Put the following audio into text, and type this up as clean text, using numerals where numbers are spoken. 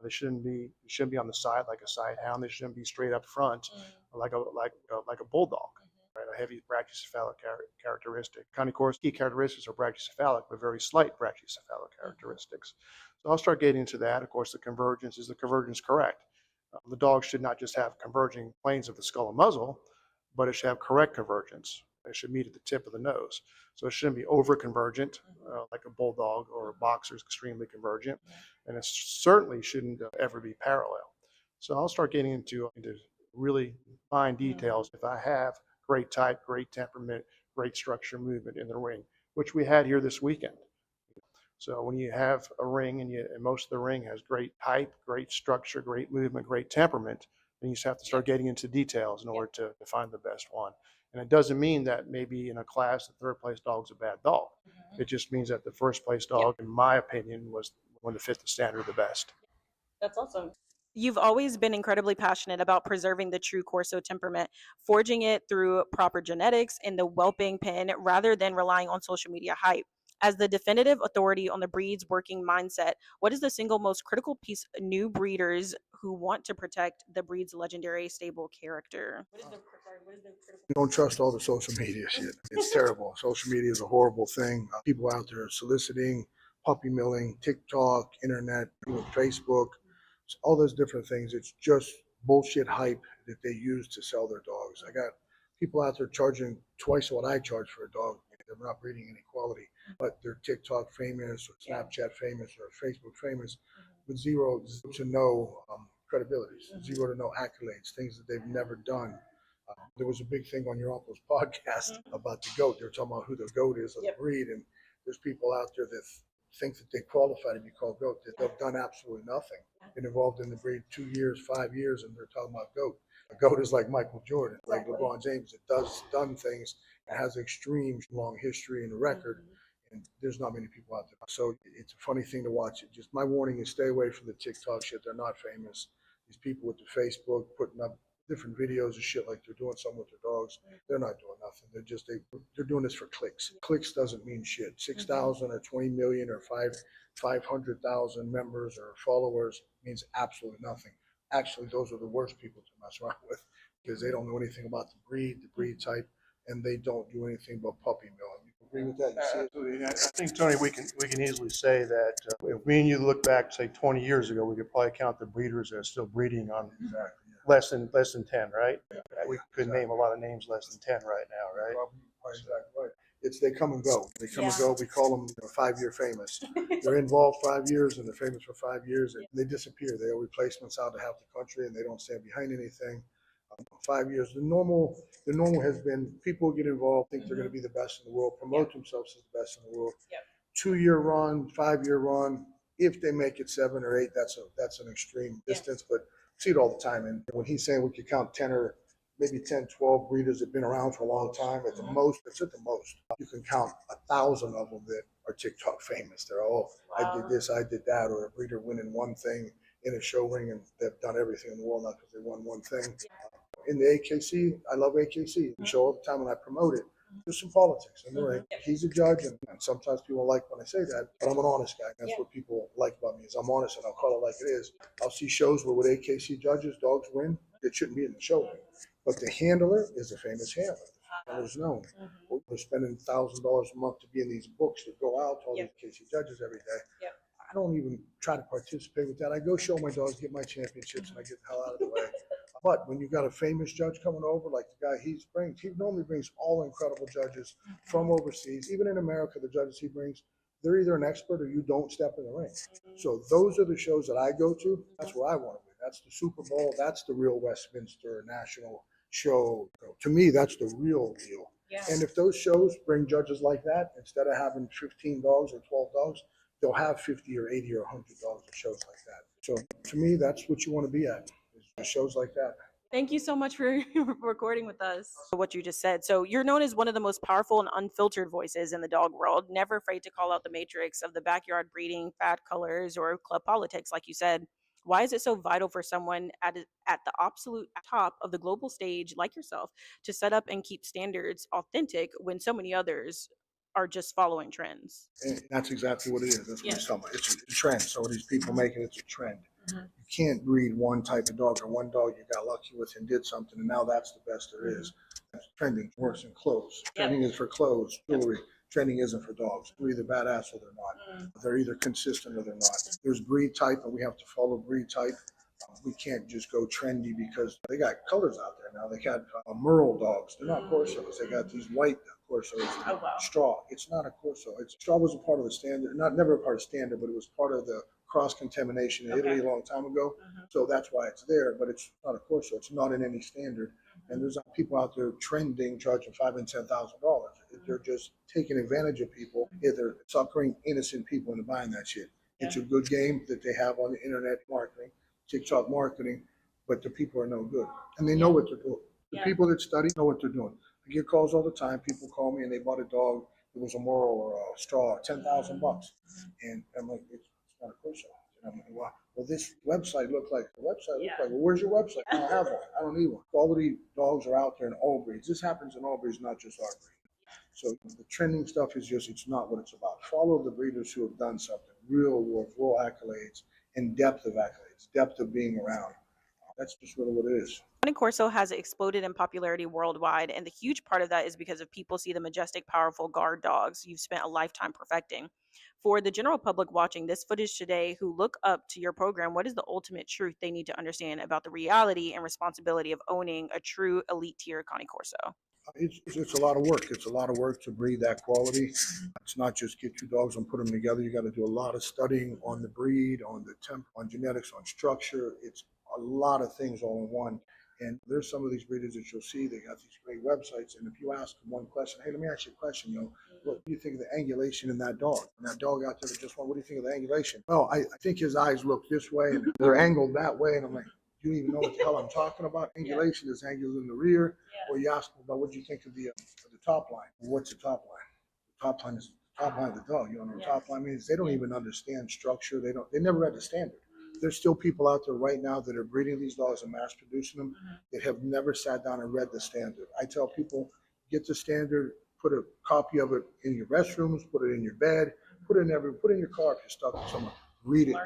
They shouldn't be on the side like a side hound. They shouldn't be straight up front like a bulldog. Right, a heavy brachycephalic characteristic. Kind of course, key characteristics are brachycephalic, but very slight brachycephalic characteristics. So I'll start getting into that. Of course, the convergence, is the convergence correct? The dog should not just have converging planes of the skull and muzzle, but it should have correct convergence. It should meet at the tip of the nose. So it shouldn't be over convergent, like a bulldog or a boxer is extremely convergent. And it certainly shouldn't ever be parallel. So I'll start getting into really fine details. If I have great type, great temperament, great structure movement in the ring, which we had here this weekend. So when you have a ring and most of the ring has great type, great structure, great movement, great temperament, then you just have to start getting into details in order to find the best one. And it doesn't mean that maybe in a class the third place dog's a bad dog. It just means that the first place dog, in my opinion, was the one to fit the standard the best. That's awesome. You've always been incredibly passionate about preserving the true Corso temperament, forging it through proper genetics in the whelping pen rather than relying on social media hype. As the definitive authority on the breed's working mindset, what is the single most critical piece new breeders who want to protect the breed's legendary stable character? Don't trust all the social media shit. It's terrible. Social media is a horrible thing. People out there soliciting, puppy milling, TikTok, internet, Facebook, all those different things. It's just bullshit hype that they use to sell their dogs. I got people out there charging twice what I charge for a dog. They're not breeding any quality, but they're TikTok famous or Snapchat famous or Facebook famous with zero to no credibility, zero to no accolades, things that they've never done. There was a big thing on your uncle's podcast about the goat. They're talking about who the goat is of the breed, and there's people out there that think that they qualify to be called goat, that they've done absolutely nothing. Been involved in the breed 2 years, 5 years, and they're talking about goat. A goat is like Michael Jordan, like LeBron James, that does done things and has extreme long history and record. And there's not many people out there. So it's a funny thing to watch. It just, my warning is stay away from the TikTok shit. They're not famous. These people with the Facebook putting up different videos of shit like they're doing something with their dogs. They're not doing nothing. They're doing this for clicks. Clicks doesn't mean shit. 6,000 or 20 million or 500,000 members or followers means absolutely nothing. Actually, those are the worst people to mess around with because they don't know anything about the breed type, and they don't do anything but puppy milling. You agree with that? Absolutely. I think, Tony, we can easily say that if me and you look back, say 20 years ago, we could probably count the breeders that are still breeding on less than 10, right? We could name a lot of names less than 10 right now, right? Exactly right. They come and go. They come and go. We call them 5-year famous. They're involved 5 years and they're famous for 5 years and they disappear. They are replacements out of half the country and they don't stand behind anything. 5 years. The normal has been people get involved, think they're going to be the best in the world, promote themselves as the best in the world. 2-year run, 5-year run. If they make it 7 or 8, that's an extreme distance, but see it all the time. And when he's saying we could count 10 or maybe 10, 12 breeders that have been around for a long time, at the most, it's at the most. You can count 1,000 of them that are TikTok famous. They're all, I did this, I did that, or a breeder winning one thing in a show ring and they've done everything in the world, not because they won one thing. In the AKC, I love AKC. We show all the time when I promote it. There's some politics in the ring. He's a judge, and sometimes people like when I say that, but I'm an honest guy. That's what people like about me is I'm honest, and I'll call it like it is. I'll see shows where with AKC judges, dogs win. It shouldn't be in the show ring. But the handler is a famous handler. The handler's known. We're spending $1,000 a month to be in these books that go out to all these AKC judges every day. I don't even try to participate with that. I go show my dogs, get my championships, and I get the hell out of the way. But when you've got a famous judge coming over, like the guy he normally brings all incredible judges from overseas. Even in America, the judges he brings, they're either an expert or you don't step in the ring. So those are the shows that I go to. That's where I want to be. That's the Super Bowl. That's the real Westminster National show. To me, that's the real deal. And if those shows bring judges like that, instead of having 15 dogs or 12 dogs, they'll have 50 or 80 or 100 dogs at shows like that. So to me, that's what you want to be at. Shows like that. Thank you so much for recording with us. What you just said. So you're known as one of the most powerful and unfiltered voices in the dog world, never afraid to call out the matrix of the backyard breeding, fad colors, or club politics, like you said. Why is it so vital for someone at the absolute top of the global stage, like yourself, to set up and keep standards authentic when so many others are just following trends? And that's exactly what it is. That's what he's talking about. It's a trend. So these people make it, it's a trend. You can't breed one type of dog or one dog you got lucky with and did something, and now that's the best there is. Trending works in clothes. Trending is for clothes, jewelry. Trending isn't for dogs. They're either badass or they're not. They're either consistent or they're not. There's breed type, and we have to follow breed type. We can't just go trendy because they got colors out there now. They got Merle dogs. They're not Corsos. They got these white Corsos. Oh, wow. Straw. It's not a Corso. Straw was a part of the standard. Never a part of standard, but it was part of the cross contamination in Italy a long time ago. So that's why it's there. But it's not a Corso. It's not in any standard. And there's people out there trending, charging $5,000 and $10,000. They're just taking advantage of people. They're suckering innocent people into buying that shit. It's a good game that they have on the internet marketing, TikTok marketing, but the people are no good. And they know what they're doing. The people that study know what they're doing. I get calls all the time. People call me and they bought a dog. It was a Moro or a Straw, $10,000. And I'm like, it's not a Corso. And I'm like, wow. Well, this website looked like a website. Well, where's your website? I don't have one. I don't need one. Quality dogs are out there in all breeds. This happens in all breeds, not just our breed. So the trending stuff is just, it's not what it's about. Follow the breeders who have done something, real work, real accolades, and depth of accolades, depth of being around. That's just really what it is. Cane Corso has exploded in popularity worldwide, and the huge part of that is because of people see the majestic, powerful guard dogs you've spent a lifetime perfecting. For the general public watching this footage today who look up to your program, what is the ultimate truth they need to understand about the reality and responsibility of owning a true elite tier Cane Corso? It's a lot of work. It's a lot of work to breed that quality. It's not just get two dogs and put them together. You got to do a lot of studying on the breed, on the temp, on genetics, on structure. It's a lot of things all in one. And there's some of these breeders that you'll see, they got these great websites. And if you ask them one question, hey, let me ask you a question, what do you think of the angulation in that dog? And that dog out there that just went, what do you think of the angulation? Well, I think his eyes look this way and they're angled that way. And I'm like, you don't even know what the hell I'm talking about. Angulation is angled in the rear. Or you ask them about what do you think of the top line. Well, what's the top line? The top line is the top line of the dog. You don't know what top line means? They don't even understand structure. They never read the standard. There's still people out there right now that are breeding these dogs and mass producing them that have never sat down and read the standard. I tell people, get the standard, put a copy of it in your restrooms, put it in your bed, put it in your car if you're stuck with someone. Read it.